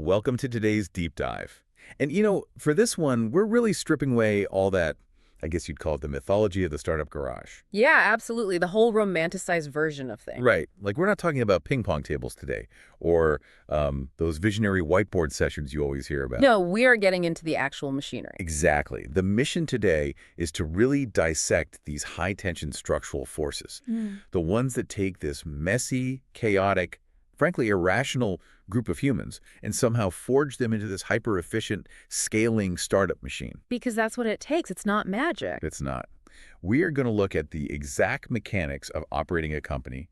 Welcome to today's deep dive. And for this one, we're really stripping away all that, I guess you'd call it the mythology of the startup garage. Yeah, absolutely. The whole romanticized version of things. Right. Like we're not talking about ping pong tables today or those visionary whiteboard sessions you always hear about. No, we are getting into the actual machinery. Exactly. The mission today is to really dissect these high-tension structural forces, the ones that take this messy, chaotic, frankly irrational group of humans and somehow forge them into this hyper-efficient, scaling startup machine. Because that's what it takes. It's not magic. It's not. We are going to look at the exact mechanics of operating a company,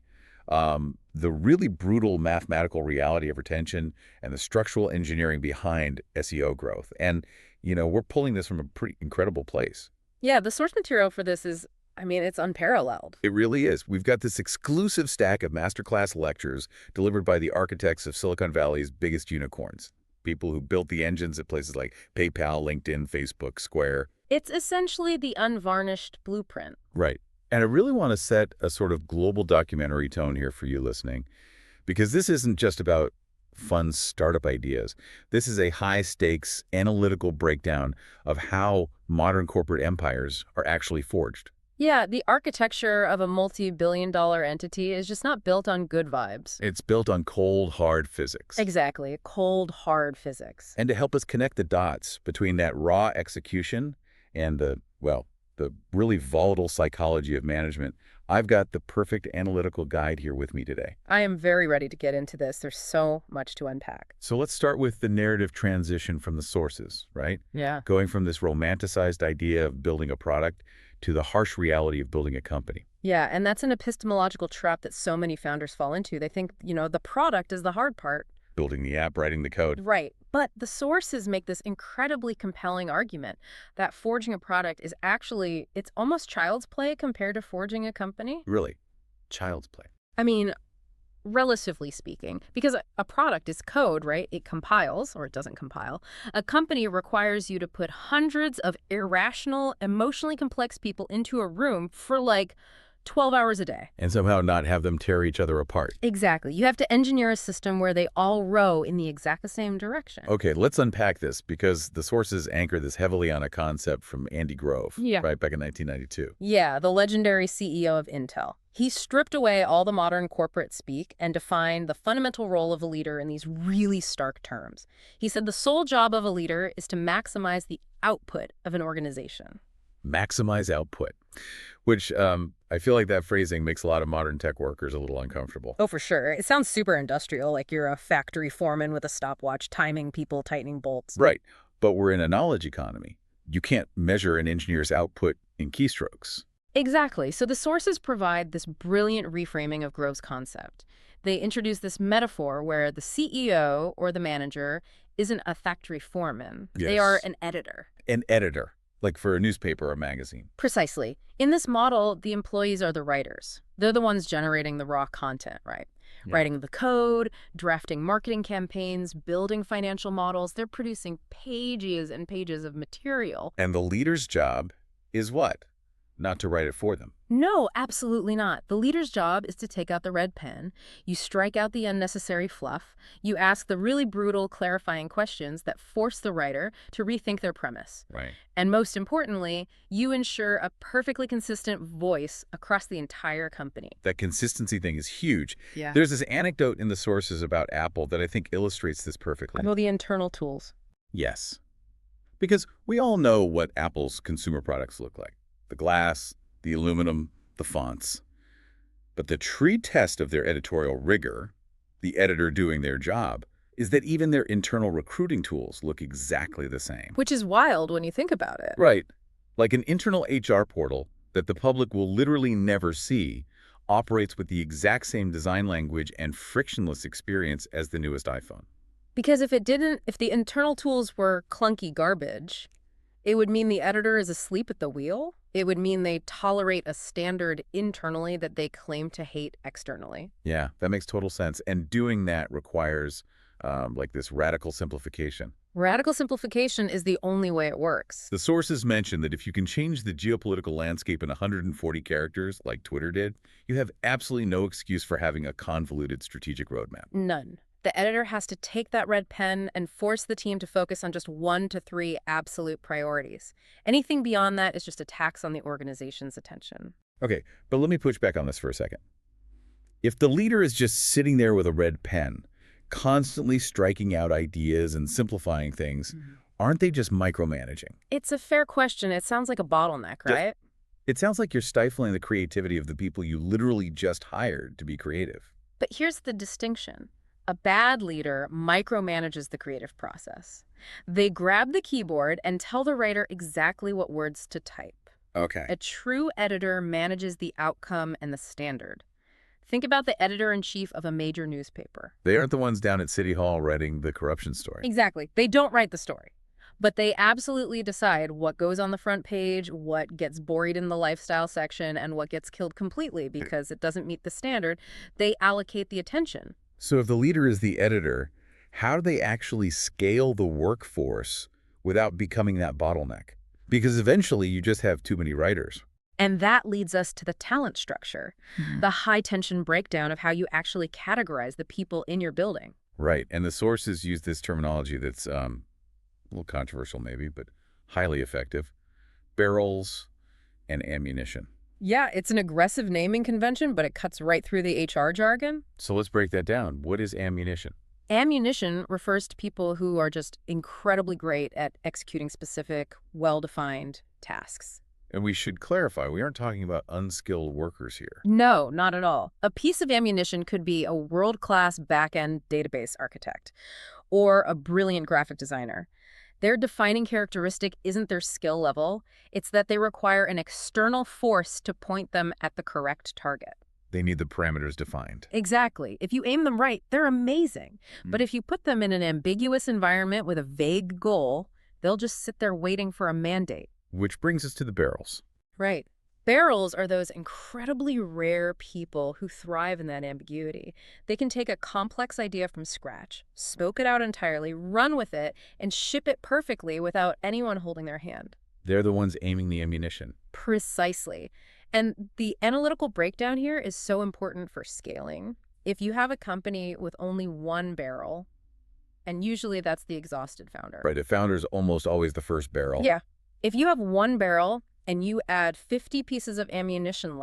the really brutal mathematical reality of retention, and the structural engineering behind SEO growth. And, we're pulling this from a pretty incredible place. Yeah, the source material for this is, it's unparalleled. It really is. We've got this exclusive stack of masterclass lectures delivered by the architects of Silicon Valley's biggest unicorns, people who built the engines at places like PayPal, LinkedIn, Facebook, Square. It's essentially the unvarnished blueprint. Right. And I really want to set a sort of global documentary tone here for you listening, because this isn't just about fun startup ideas. This is a high-stakes analytical breakdown of how modern corporate empires are actually forged. Yeah, the architecture of a multi-billion-dollar entity is just not built on good vibes. It's built on cold, hard physics. Exactly, cold, hard physics. And to help us connect the dots between that raw execution and the really volatile psychology of management, I've got the perfect analytical guide here with me today. I am very ready to get into this. There's so much to unpack. So let's start with the narrative transition from the sources, right? Yeah. Going from this romanticized idea of building a product to the harsh reality of building a company. Yeah, and that's an epistemological trap that so many founders fall into. They think, the product is the hard part. Building the app, writing the code. Right. But the sources make this incredibly compelling argument that forging a product is actually, it's almost child's play compared to forging a company. Really, child's play. Relatively speaking, because a product is code, right? It compiles, or it doesn't compile. A company requires you to put hundreds of irrational, emotionally complex people into a room for 12 hours a day. And somehow not have them tear each other apart. Exactly. You have to engineer a system where they all row in the exact same direction. Okay, let's unpack this, because the sources anchor this heavily on a concept from Andy Grove, right back in 1992. Yeah, the legendary CEO of Intel. He stripped away all the modern corporate speak and defined the fundamental role of a leader in these really stark terms. He said the sole job of a leader is to maximize the output of an organization. Maximize output, which I feel like that phrasing makes a lot of modern tech workers a little uncomfortable. Oh, for sure. It sounds super industrial, like you're a factory foreman with a stopwatch timing people, tightening bolts. Right. But we're in a knowledge economy. You can't measure an engineer's output in keystrokes. Exactly. So the sources provide this brilliant reframing of Grove's concept. They introduce this metaphor where the CEO or the manager isn't a factory foreman. Yes. They are an editor. An editor, like for a newspaper or magazine. Precisely. In this model, the employees are the writers. They're the ones generating the raw content, right? Yeah. Writing the code, drafting marketing campaigns, building financial models. They're producing pages and pages of material. And the leader's job is what? Not to write it for them. No, absolutely not. The leader's job is to take out the red pen. You strike out the unnecessary fluff. You ask the really brutal, clarifying questions that force the writer to rethink their premise. Right. And most importantly, you ensure a perfectly consistent voice across the entire company. That consistency thing is huge. Yeah. There's this anecdote in the sources about Apple that I think illustrates this perfectly. Well, the internal tools. Yes. Because we all know what Apple's consumer products look like. The glass, the aluminum, the fonts. But the true test of their editorial rigor, the editor doing their job, is that even their internal recruiting tools look exactly the same. Which is wild when you think about it. Right. Like an internal HR portal that the public will literally never see operates with the exact same design language and frictionless experience as the newest iPhone. Because if the internal tools were clunky garbage, it would mean the editor is asleep at the wheel. It would mean they tolerate a standard internally that they claim to hate externally. Yeah, that makes total sense. And doing that requires this radical simplification. Radical simplification is the only way it works. The sources mention that if you can change the geopolitical landscape in 140 characters, like Twitter did, you have absolutely no excuse for having a convoluted strategic roadmap. None. The editor has to take that red pen and force the team to focus on just 1 to 3 absolute priorities. Anything beyond that is just a tax on the organization's attention. Okay, but let me push back on this for a second. If the leader is just sitting there with a red pen, constantly striking out ideas and simplifying things, aren't they just micromanaging? It's a fair question. It sounds like a bottleneck, right? It sounds like you're stifling the creativity of the people you literally just hired to be creative. But here's the distinction. A bad leader micromanages the creative process. They grab the keyboard and tell the writer exactly what words to type. Okay. A true editor manages the outcome and the standard. Think about the editor-in-chief of a major newspaper. They aren't the ones down at City Hall writing the corruption story. Exactly. They don't write the story. But they absolutely decide what goes on the front page, what gets buried in the lifestyle section, and what gets killed completely because it doesn't meet the standard. They allocate the attention. So if the leader is the editor, how do they actually scale the workforce without becoming that bottleneck? Because eventually you just have too many writers. And that leads us to the talent structure, the high-tension breakdown of how you actually categorize the people in your building. Right, and the sources use this terminology that's a little controversial maybe, but highly effective. Barrels and ammunition. Yeah, it's an aggressive naming convention, but it cuts right through the HR jargon. So let's break that down. What is ammunition? Ammunition refers to people who are just incredibly great at executing specific, well-defined tasks. And we should clarify, we aren't talking about unskilled workers here. No, not at all. A piece of ammunition could be a world-class back-end database architect or a brilliant graphic designer. Their defining characteristic isn't their skill level, it's that they require an external force to point them at the correct target. They need the parameters defined. Exactly. If you aim them right, they're amazing. But if you put them in an ambiguous environment with a vague goal, they'll just sit there waiting for a mandate. Which brings us to the barrels. Right. Barrels are those incredibly rare people who thrive in that ambiguity. They can take a complex idea from scratch, smoke it out entirely, run with it, and ship it perfectly without anyone holding their hand. They're the ones aiming the ammunition. Precisely. And the analytical breakdown here is so important for scaling. If you have a company with only one barrel, and usually that's the exhausted founder. Right, a founder's almost always the first barrel. Yeah. If you have one barrel and you add 50 pieces of ammunition,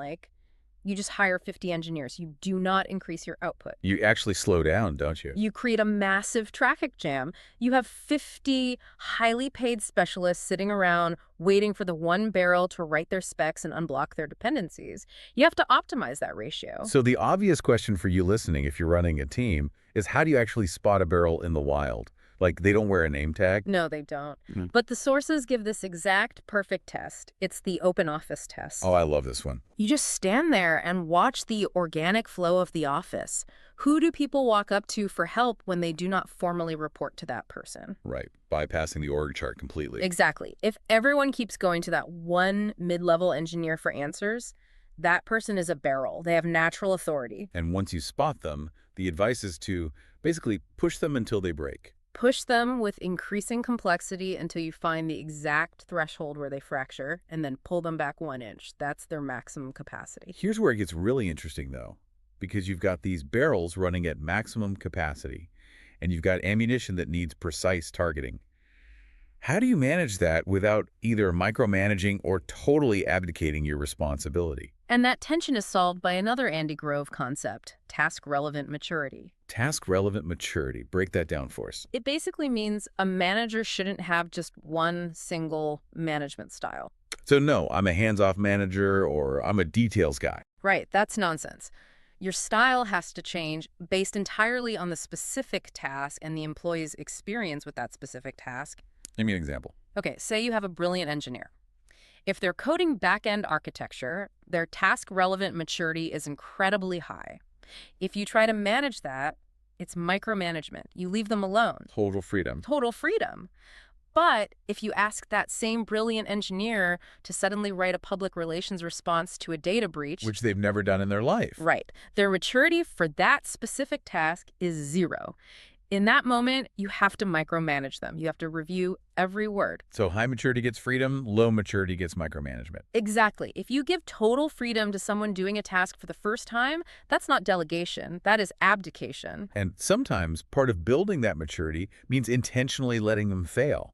you just hire 50 engineers. You do not increase your output. You actually slow down, don't you? You create a massive traffic jam. You have 50 highly paid specialists sitting around waiting for the one barrel to write their specs and unblock their dependencies. You have to optimize that ratio. So the obvious question for you listening, if you're running a team, is how do you actually spot a barrel in the wild? Like, they don't wear a name tag? No, they don't. But the sources give this exact perfect test. It's the open office test. Oh, I love this one. You just stand there and watch the organic flow of the office. Who do people walk up to for help when they do not formally report to that person? Right, bypassing the org chart completely. Exactly. If everyone keeps going to that one mid-level engineer for answers, that person is a barrel. They have natural authority. And once you spot them, the advice is to basically push them until they break. Push them with increasing complexity until you find the exact threshold where they fracture, and then pull them back 1 inch. That's their maximum capacity. Here's where it gets really interesting, though, because you've got these barrels running at maximum capacity, and you've got ammunition that needs precise targeting. How do you manage that without either micromanaging or totally abdicating your responsibility? And that tension is solved by another Andy Grove concept, task-relevant maturity. Task-relevant maturity. Break that down for us. It basically means a manager shouldn't have just one single management style. So no, I'm a hands-off manager or I'm a details guy. Right, that's nonsense. Your style has to change based entirely on the specific task and the employee's experience with that specific task. Give me an example. Okay, say you have a brilliant engineer. If they're coding back-end architecture, their task-relevant maturity is incredibly high. If you try to manage that, it's micromanagement. You leave them alone. Total freedom. Total freedom. But if you ask that same brilliant engineer to suddenly write a public relations response to a data breach, Which they've never done in their life. right, their maturity for that specific task is 0. In that moment, you have to micromanage them. You have to review every word. So high maturity gets freedom, low maturity gets micromanagement. Exactly. If you give total freedom to someone doing a task for the first time, that's not delegation. That is abdication. And sometimes part of building that maturity means intentionally letting them fail.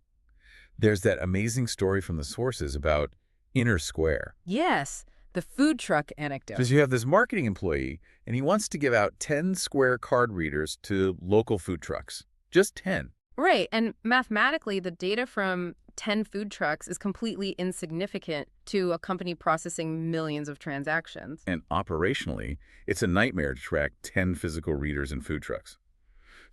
There's that amazing story from the sources about Inner Square. Yes, the food truck anecdote. Because you have this marketing employee, and he wants to give out 10 Square card readers to local food trucks. Just 10. Right, and mathematically, the data from 10 food trucks is completely insignificant to a company processing millions of transactions. And operationally, it's a nightmare to track 10 physical readers in food trucks.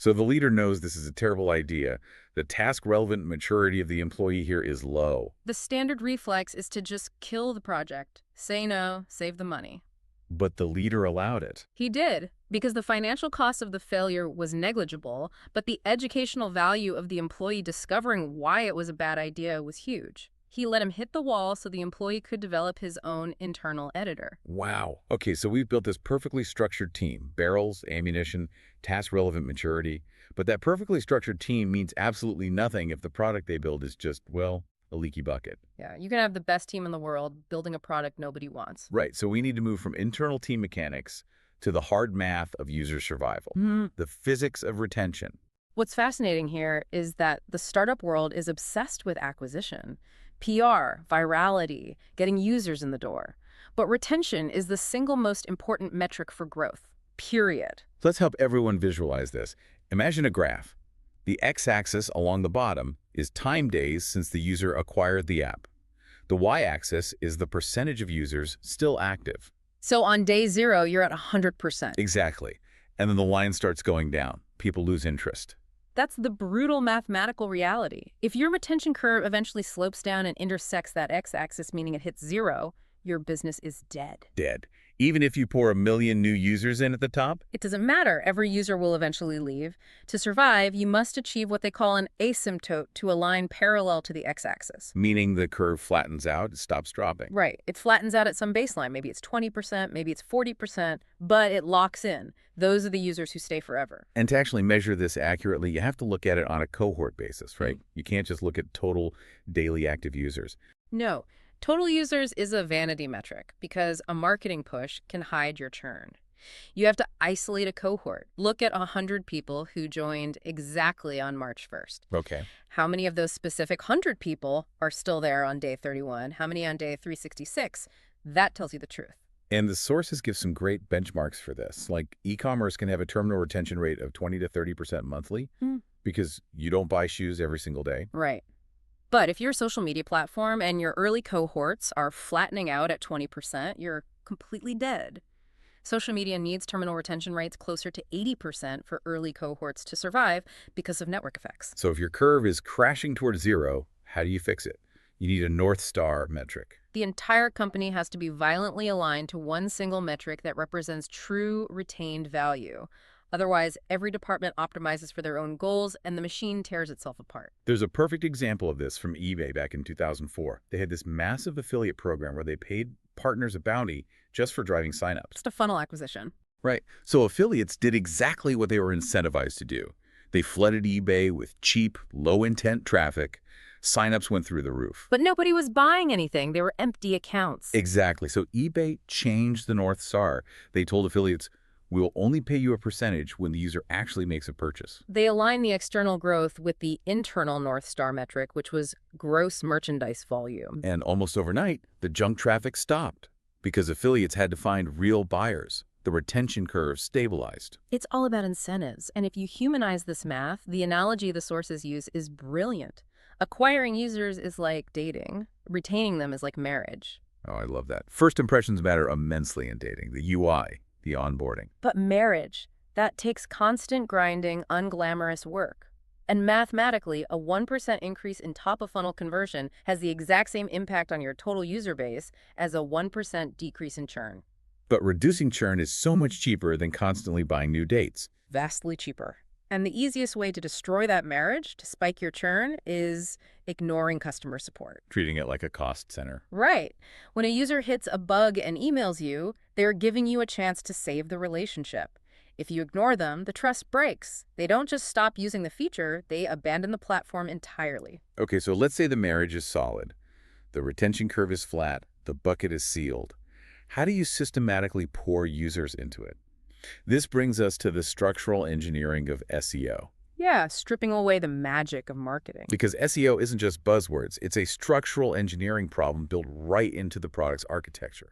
So the leader knows this is a terrible idea. The task-relevant maturity of the employee here is low. The standard reflex is to just kill the project. Say no, save the money. But the leader allowed it. He did, because the financial cost of the failure was negligible, but the educational value of the employee discovering why it was a bad idea was huge. He let him hit the wall so the employee could develop his own internal editor. Wow. Okay, so we've built this perfectly structured team. Barrels, ammunition, task-relevant maturity. But that perfectly structured team means absolutely nothing if the product they build is just, well, a leaky bucket. Yeah, you can have the best team in the world building a product nobody wants. Right, so we need to move from internal team mechanics to the hard math of user survival, the physics of retention. What's fascinating here is that the startup world is obsessed with acquisition, PR, virality, getting users in the door. But retention is the single most important metric for growth, period. Let's help everyone visualize this. Imagine a graph. The x-axis along the bottom is time days since the user acquired the app. The y-axis is the percentage of users still active. So on day 0, you're at 100%. Exactly. And then the line starts going down. People lose interest. That's the brutal mathematical reality. If your retention curve eventually slopes down and intersects that x-axis, meaning it hits 0, your business is dead. Dead. Even if you pour 1 million new users in at the top? It doesn't matter. Every user will eventually leave. To survive, you must achieve what they call an asymptote to align parallel to the x-axis. Meaning the curve flattens out, it stops dropping. Right. It flattens out at some baseline. Maybe it's 20%, maybe it's 40%, but it locks in. Those are the users who stay forever. And to actually measure this accurately, you have to look at it on a cohort basis, right? You can't just look at total daily active users. No. Total users is a vanity metric because a marketing push can hide your churn. You have to isolate a cohort. Look at 100 people who joined exactly on March 1st. Okay. How many of those specific 100 people are still there on day 31? How many on day 366? That tells you the truth. And the sources give some great benchmarks for this. Like e-commerce can have a terminal retention rate of 20 to 30% monthly because you don't buy shoes every single day. Right. But if you're a social media platform and your early cohorts are flattening out at 20%, you're completely dead. Social media needs terminal retention rates closer to 80% for early cohorts to survive because of network effects. So if your curve is crashing towards 0, how do you fix it? You need a North Star metric. The entire company has to be violently aligned to one single metric that represents true retained value. Otherwise, every department optimizes for their own goals, and the machine tears itself apart. There's a perfect example of this from eBay back in 2004. They had this massive affiliate program where they paid partners a bounty just for driving signups. It's a funnel acquisition. Right. So affiliates did exactly what they were incentivized to do. They flooded eBay with cheap, low-intent traffic. Signups went through the roof. But nobody was buying anything. They were empty accounts. Exactly. So eBay changed the North Star. They told affiliates, we will only pay you a percentage when the user actually makes a purchase. They aligned the external growth with the internal North Star metric, which was gross merchandise volume. And almost overnight, the junk traffic stopped because affiliates had to find real buyers. The retention curve stabilized. It's all about incentives. And if you humanize this math, the analogy the sources use is brilliant. Acquiring users is like dating. Retaining them is like marriage. Oh, I love that. First impressions matter immensely in dating. The UI, the onboarding. But marriage, that takes constant grinding, unglamorous work. And mathematically, a 1% increase in top-of-funnel conversion has the exact same impact on your total user base as a 1% decrease in churn. But reducing churn is so much cheaper than constantly buying new dates. Vastly cheaper. And the easiest way to destroy that marriage, to spike your churn, is ignoring customer support. Treating it like a cost center. Right. When a user hits a bug and emails you, they're giving you a chance to save the relationship. If you ignore them, the trust breaks. They don't just stop using the feature, they abandon the platform entirely. Okay, so let's say the marriage is solid. The retention curve is flat. The bucket is sealed. How do you systematically pour users into it? This brings us to the structural engineering of SEO. Yeah, stripping away the magic of marketing. Because SEO isn't just buzzwords, it's a structural engineering problem built right into the product's architecture.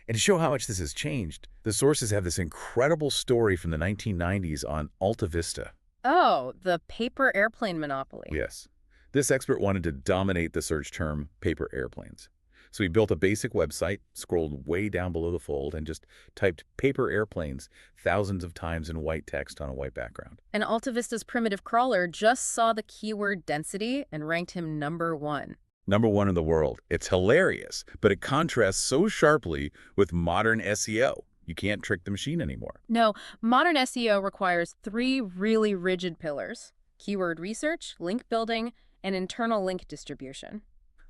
And to show how much this has changed, the sources have this incredible story from the 1990s on Alta Vista. Oh, the paper airplane monopoly. Yes. This expert wanted to dominate the search term paper airplanes. So he built a basic website, scrolled way down below the fold, and just typed paper airplanes thousands of times in white text on a white background. And Alta Vista's primitive crawler just saw the keyword density and ranked him #1. #1 in the world. It's hilarious, but it contrasts so sharply with modern SEO. You can't trick the machine anymore. No, modern SEO requires 3 really rigid pillars: keyword research, link building, and internal link distribution.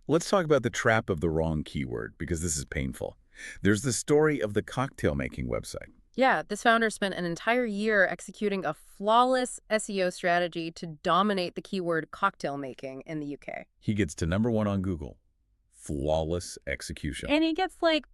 Let's talk about the trap of the wrong keyword, because this is painful. There's the story of the cocktail-making website. Yeah, this founder spent an entire year executing a flawless SEO strategy to dominate the keyword cocktail making in the UK. He gets to #1 on Google. Flawless execution. And he gets like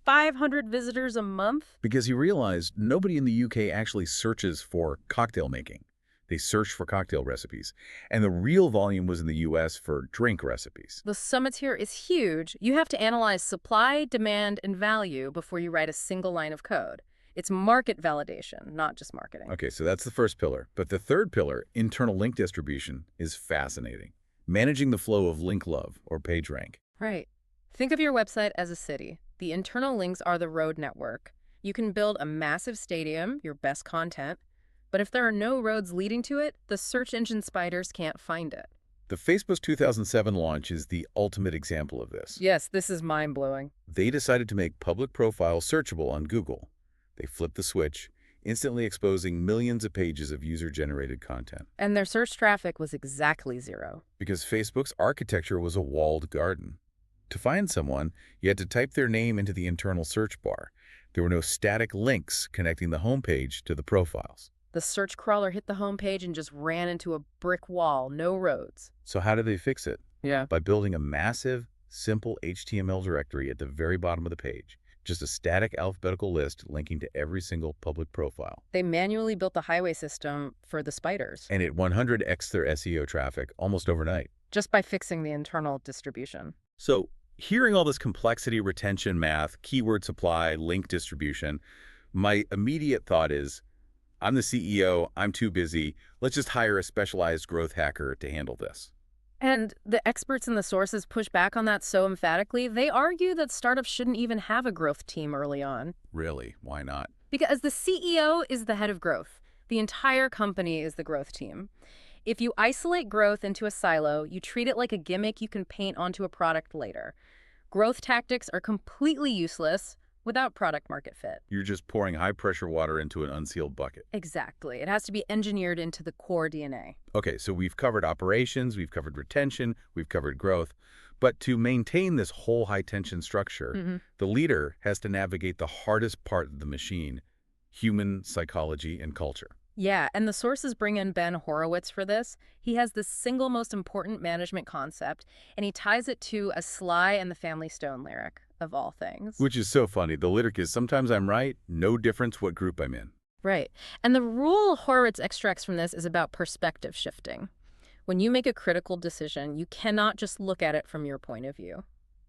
500 visitors a month. Because he realized nobody in the UK actually searches for cocktail making. They search for cocktail recipes. And the real volume was in the US for drink recipes. The sum here is huge. You have to analyze supply, demand, and value before you write a single line of code. It's market validation, not just marketing. Okay, so that's the first pillar. But the third pillar, internal link distribution, is fascinating. Managing the flow of link love or page rank. Right. Think of your website as a city. The internal links are the road network. You can build a massive stadium, your best content, but if there are no roads leading to it, the search engine spiders can't find it. The Facebook's 2007 launch is the ultimate example of this. Yes, this is mind-blowing. They decided to make public profiles searchable on Google. They flipped the switch, instantly exposing millions of pages of user-generated content. And their search traffic was exactly 0. Because Facebook's architecture was a walled garden. To find someone, you had to type their name into the internal search bar. There were no static links connecting the homepage to the profiles. The search crawler hit the homepage and just ran into a brick wall, no roads. So how did they fix it? Yeah. By building a massive, simple HTML directory at the very bottom of the page. Just a static alphabetical list linking to every single public profile. They manually built the highway system for the spiders. And it 100x their SEO traffic almost overnight. Just by fixing the internal distribution. So, hearing all this complexity, retention math, keyword supply, link distribution, my immediate thought is, I'm the CEO, I'm too busy, let's just hire a specialized growth hacker to handle this. And the experts in the sources push back on that so emphatically, they argue that startups shouldn't even have a growth team early on. Really? Why not? Because the CEO is the head of growth. The entire company is the growth team. If you isolate growth into a silo, you treat it like a gimmick you can paint onto a product later. Growth tactics are completely useless without product market fit. You're just pouring high-pressure water into an unsealed bucket. Exactly. It has to be engineered into the core DNA. Okay, so we've covered operations, we've covered retention, we've covered growth. But to maintain this whole high-tension structure, the leader has to navigate the hardest part of the machine, human psychology and culture. Yeah, and the sources bring in Ben Horowitz for this. He has the single most important management concept, and he ties it to a Sly and the Family Stone lyric, of all things. Which is so funny. The lyric is, sometimes I'm right, no difference what group I'm in. Right. And the rule Horowitz extracts from this is about perspective shifting. When you make a critical decision, you cannot just look at it from your point of view.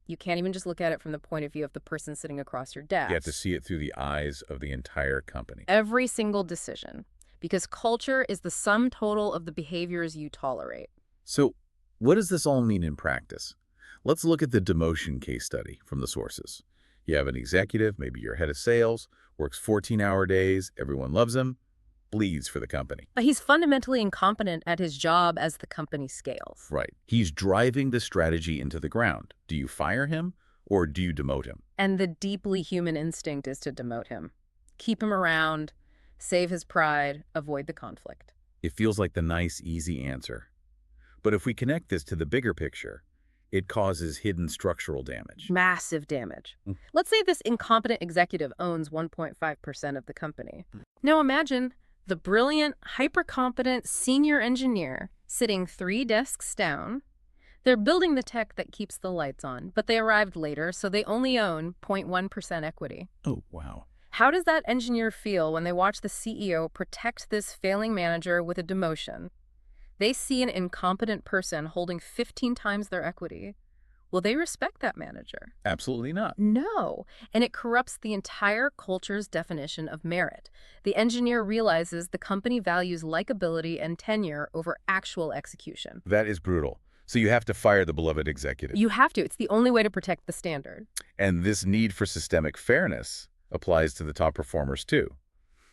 You can't even just look at it from the point of view of the person sitting across your desk. You have to see it through the eyes of the entire company. Every single decision. Because culture is the sum total of the behaviors you tolerate. So, what does this all mean in practice? Let's look at the demotion case study from the sources. You have an executive, maybe your head of sales, works 14-hour days, everyone loves him, bleeds for the company. But he's fundamentally incompetent at his job as the company scales. Right. He's driving the strategy into the ground. Do you fire him or do you demote him? And the deeply human instinct is to demote him. Keep him around, save his pride, avoid the conflict. It feels like the nice, easy answer. But if we connect this to the bigger picture, It causes hidden structural damage. Massive damage. Mm. Let's say this incompetent executive owns 1.5% of the company. Now imagine the brilliant, hyper-competent senior engineer sitting 3 desks down. They're building the tech that keeps the lights on, but they arrived later, so they only own 0.1% equity. Oh, wow. How does that engineer feel when they watch the CEO protect this failing manager with a demotion? They see an incompetent person holding 15 times their equity. Will they respect that manager? Absolutely not. No, and it corrupts the entire culture's definition of merit. The engineer realizes the company values likability and tenure over actual execution. That is brutal. So you have to fire the beloved executive. You have to. It's the only way to protect the standard. And this need for systemic fairness applies to the top performers too.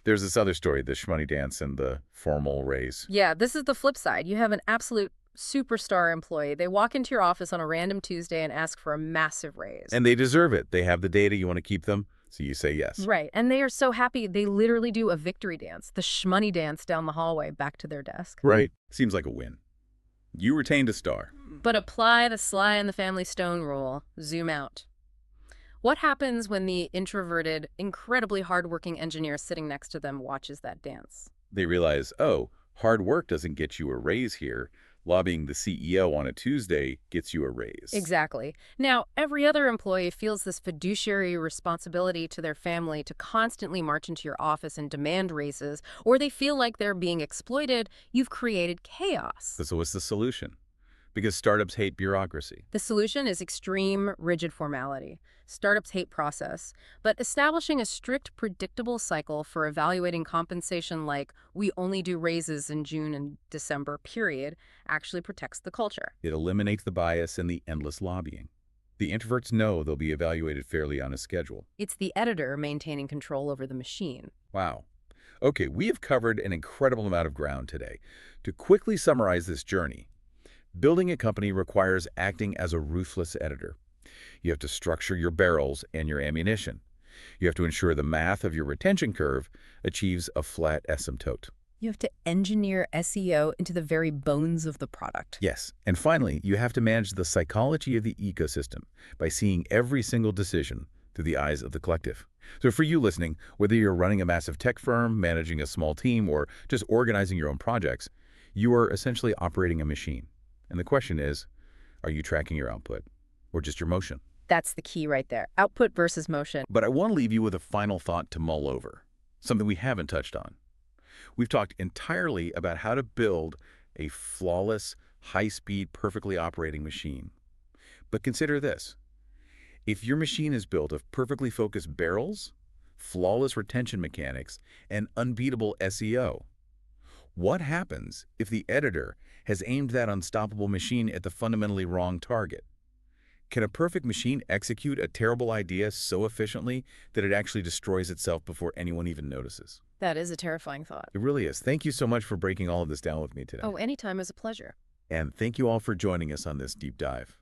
There's this other story, the shmoney dance and the formal raise. Yeah, this is the flip side. You have an absolute superstar employee. They walk into your office on a random Tuesday and ask for a massive raise. And they deserve it. They have the data. You want to keep them, so you say yes. Right, and they are so happy they literally do a victory dance, the shmoney dance down the hallway back to their desk. Right. Seems like a win. You retained a star. But apply the Sly and the Family Stone rule. Zoom out. What happens when the introverted, incredibly hardworking engineer sitting next to them watches that dance? They realize, oh, hard work doesn't get you a raise here. Lobbying the CEO on a Tuesday gets you a raise. Exactly. Now, every other employee feels this fiduciary responsibility to their family to constantly march into your office and demand raises, or they feel like they're being exploited. You've created chaos. So what's the solution? Because startups hate bureaucracy. The solution is extreme, rigid formality. Startups hate process, but establishing a strict, predictable cycle for evaluating compensation like we only do raises in June and December, period, actually protects the culture. It eliminates the bias and the endless lobbying. The introverts know they'll be evaluated fairly on a schedule. It's the editor maintaining control over the machine. Wow. Okay, we have covered an incredible amount of ground today. To quickly summarize this journey, building a company requires acting as a ruthless editor. You have to structure your barrels and your ammunition. You have to ensure the math of your retention curve achieves a flat asymptote. You have to engineer SEO into the very bones of the product. Yes, and finally, you have to manage the psychology of the ecosystem by seeing every single decision through the eyes of the collective. So for you listening, whether you're running a massive tech firm, managing a small team, or just organizing your own projects, you are essentially operating a machine. And the question is, are you tracking your output or just your motion? That's the key right there. Output versus motion. But I want to leave you with a final thought to mull over, something we haven't touched on. We've talked entirely about how to build a flawless, high-speed, perfectly operating machine. But consider this. If your machine is built of perfectly focused barrels, flawless retention mechanics, and unbeatable SEO, what happens if the editor has aimed that unstoppable machine at the fundamentally wrong target? Can a perfect machine execute a terrible idea so efficiently that it actually destroys itself before anyone even notices? That is a terrifying thought. It really is. Thank you so much for breaking all of this down with me today. Oh, anytime is a pleasure. And thank you all for joining us on this deep dive.